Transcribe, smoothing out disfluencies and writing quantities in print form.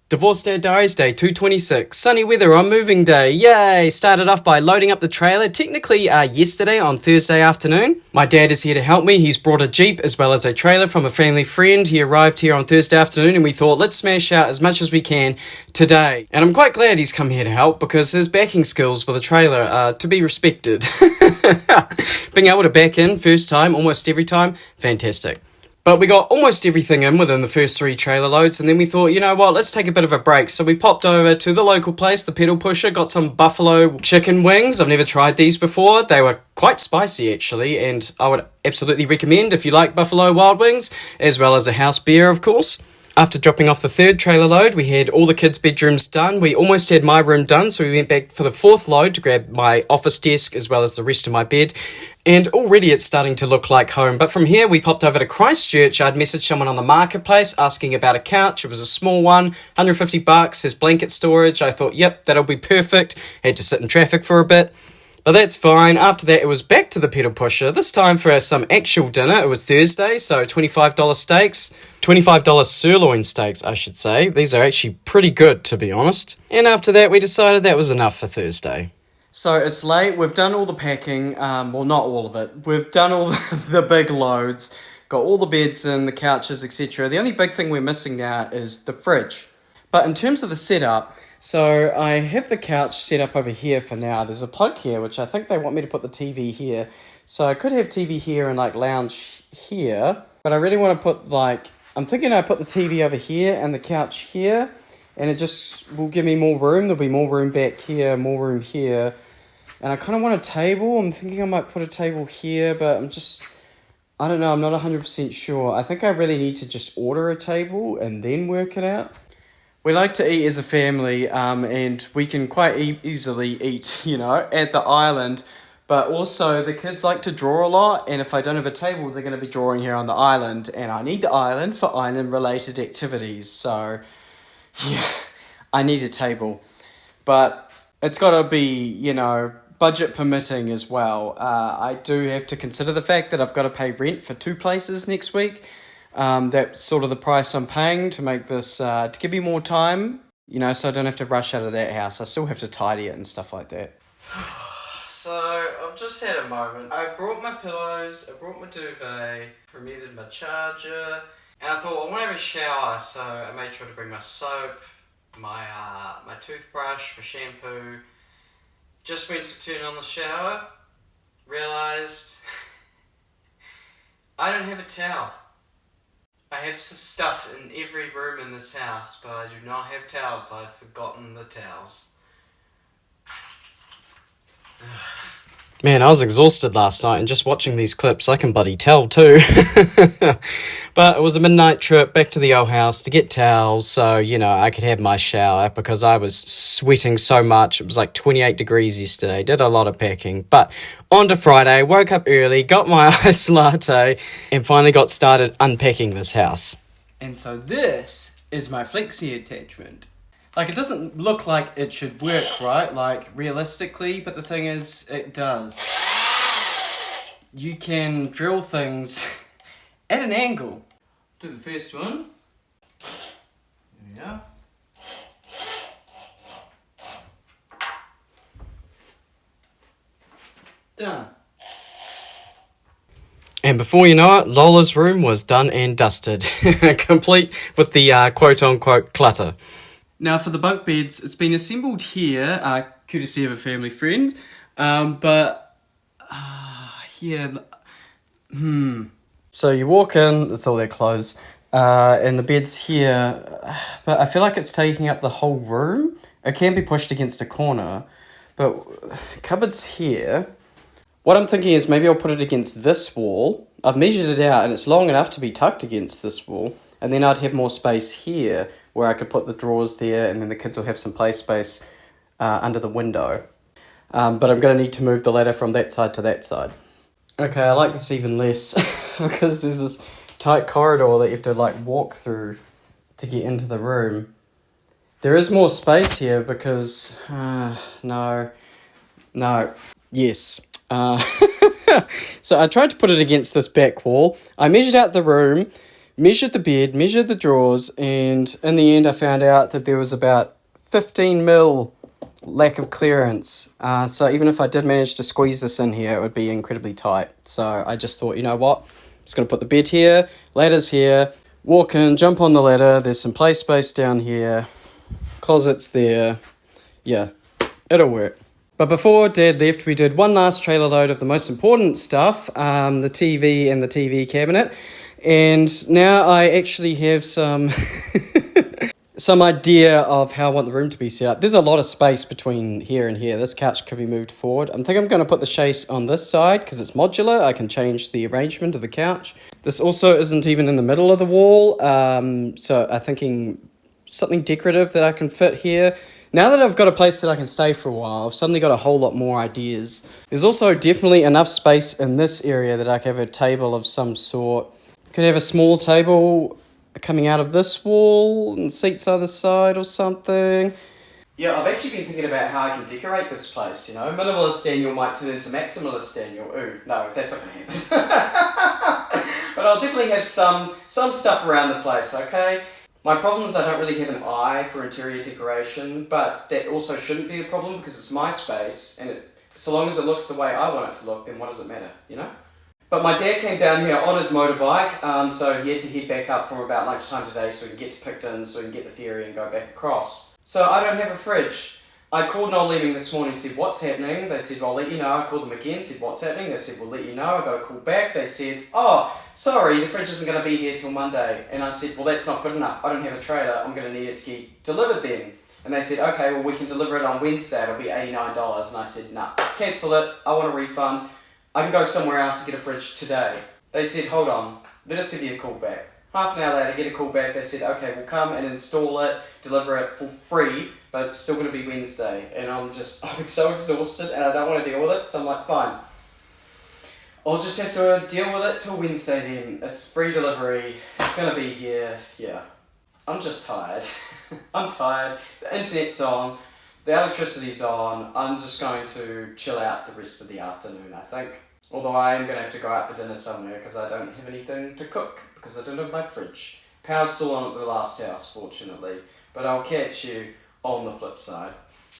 Divorce Dad Diaries Day 226. Sunny weather on moving day. Yay! Started off by loading up the trailer, technically yesterday on Thursday afternoon. My dad is here to help me. He's brought a Jeep as well as a trailer from a family friend. He arrived here on Thursday afternoon and we thought, let's smash out as much as we can today. And I'm quite glad he's come here to help because his backing skills with a trailer are to be respected. Being able to back in first time, almost every time, fantastic. But we got almost everything in within the first 3 trailer loads, and then we thought, you know what, let's take a bit of a break. So we popped over to the local place, the Pedal Pusher, got some buffalo chicken wings. I've never tried these before. They were quite spicy, actually, and I would absolutely recommend if you like buffalo wild wings, as well as a house beer, of course. After dropping off the 3rd trailer load, we had all the kids' bedrooms done. We almost had my room done, so we went back for the 4th load to grab my office desk as well as the rest of my bed. And already it's starting to look like home. But from here, we popped over to Christchurch. I'd messaged someone on the marketplace asking about a couch. It was a small one, $150, has blanket storage. I thought, yep, that'll be perfect. Had to sit in traffic for a bit. But that's fine. After that, it was back to the Pedal Pusher, this time for some actual dinner. It was Thursday, so $25 steaks. $25 sirloin steaks, I should say. These are actually pretty good, to be honest. And after that, we decided that was enough for Thursday. So it's late. We've done all the packing. Well, not all of it. We've done all the big loads. Got all the beds in, the couches, etc. The only big thing we're missing now is the fridge. But in terms of the setup, so I have the couch set up over here for now. There's a plug here, which I think they want me to put the TV here. So I could have TV here and like lounge here. But I really want to put I'm thinking I put the TV over here and the couch here. And it just will give me more room. There'll be more room back here, more room here. And I kind of want a table. I'm thinking I might put a table here, but I don't know. I'm not 100% sure. I think I really need to just order a table and then work it out. We like to eat as a family, and we can quite easily eat, at the island. But also, the kids like to draw a lot, and if I don't have a table, they're going to be drawing here on the island. And I need the island for island-related activities. So, yeah, I need a table. But it's got to be, budget permitting as well. I do have to consider the fact that I've got to pay rent for 2 places next week. That's sort of the price I'm paying to make this, to give me more time, so I don't have to rush out of that house. I still have to tidy it and stuff like that. So, I've just had a moment. I brought my pillows, I brought my duvet, remitted my charger, and I thought, I want to have a shower, so I made sure to bring my soap, my toothbrush, my shampoo. Just went to turn on the shower, realised I don't have a towel. I have stuff in every room in this house, but I do not have towels. I've forgotten the towels. Man, I was exhausted last night, and just watching these clips, I can bloody tell too. But it was a midnight trip back to the old house to get towels, so, I could have my shower because I was sweating so much. It was like 28 degrees yesterday, did a lot of packing. But on to Friday, woke up early, got my iced latte, and finally got started unpacking this house. And so this is my flexi attachment. It doesn't look like it should work, right? Realistically, but the thing is, it does. You can drill things at an angle. Do the first one. There we go. Done. And before you know it, Lola's room was done and dusted. Complete with the quote-unquote clutter. Now for the bunk beds, it's been assembled here, courtesy of a family friend, So you walk in, it's all their clothes, and the bed's here, but I feel like it's taking up the whole room. It can be pushed against a corner, but cupboard's here. What I'm thinking is maybe I'll put it against this wall. I've measured it out and it's long enough to be tucked against this wall, and then I'd have more space here where I could put the drawers there, and then the kids will have some play space under the window. But I'm going to need to move the ladder from that side to that side. Okay, I like this even less because there's this tight corridor that you have to walk through to get into the room. There is more space here because, yes. So I tried to put it against this back wall. I measured out the room Measured the bed, measured the drawers, and in the end I found out that there was about 15 mil lack of clearance. So even if I did manage to squeeze this in here, it would be incredibly tight. So I just thought, you know what, I'm just going to put the bed here, ladder's here, walk in, jump on the ladder, there's some play space down here, closets there, yeah, it'll work. But before Dad left, we did one last trailer load of the most important stuff, the TV and the TV cabinet. And now I actually have some some idea of how I want the room to be set up. There's a lot of space between here and here. This couch could be moved forward. I'm going to put the chaise on this side because it's modular. I can change the arrangement of the couch. This also isn't even in the middle of the wall. So I'm thinking something decorative that I can fit here. Now that I've got a place that I can stay for a while, I've suddenly got a whole lot more ideas. There's also definitely enough space in this area that I can have a table of some sort. Could have a small table coming out of this wall and seats either side or something. Yeah, I've actually been thinking about how I can decorate this place, you know. Minimalist Daniel might turn into Maximalist Daniel. Ooh, no, that's not going to happen. But I'll definitely have some stuff around the place, okay? My problem is I don't really have an eye for interior decoration, but that also shouldn't be a problem because it's my space, and so long as it looks the way I want it to look, then what does it matter, you know? But my dad came down here on his motorbike, so he had to head back up from about lunchtime today so we can get to Picton, so we can get the ferry and go back across. So I don't have a fridge. I called Noel Leaving this morning, said, what's happening? They said, well, I'll let you know. I called them again, said, what's happening? They said, we'll let you know. I got a call back. They said, oh, sorry, the fridge isn't going to be here till Monday. And I said, well, that's not good enough. I don't have a trailer. I'm going to need it to get delivered then. And they said, okay, well, we can deliver it on Wednesday. It'll be $89. And I said, nah, cancel it. I want a refund. I can go somewhere else to get a fridge today. They said, hold on, let us give you a call back. Half an hour later, get a call back. They said, okay, we'll come and install it, deliver it for free, but it's still going to be Wednesday. And I'm so exhausted and I don't want to deal with it. So I'm like, fine. I'll just have to deal with it till Wednesday then. It's free delivery. It's going to be here. Yeah. I'm just tired. I'm tired. The internet's on. The electricity's on. I'm just going to chill out the rest of the afternoon, I think. Although I am going to have to go out for dinner somewhere because I don't have anything to cook because I don't have my fridge. Power's still on at the last house, fortunately. But I'll catch you on the flip side.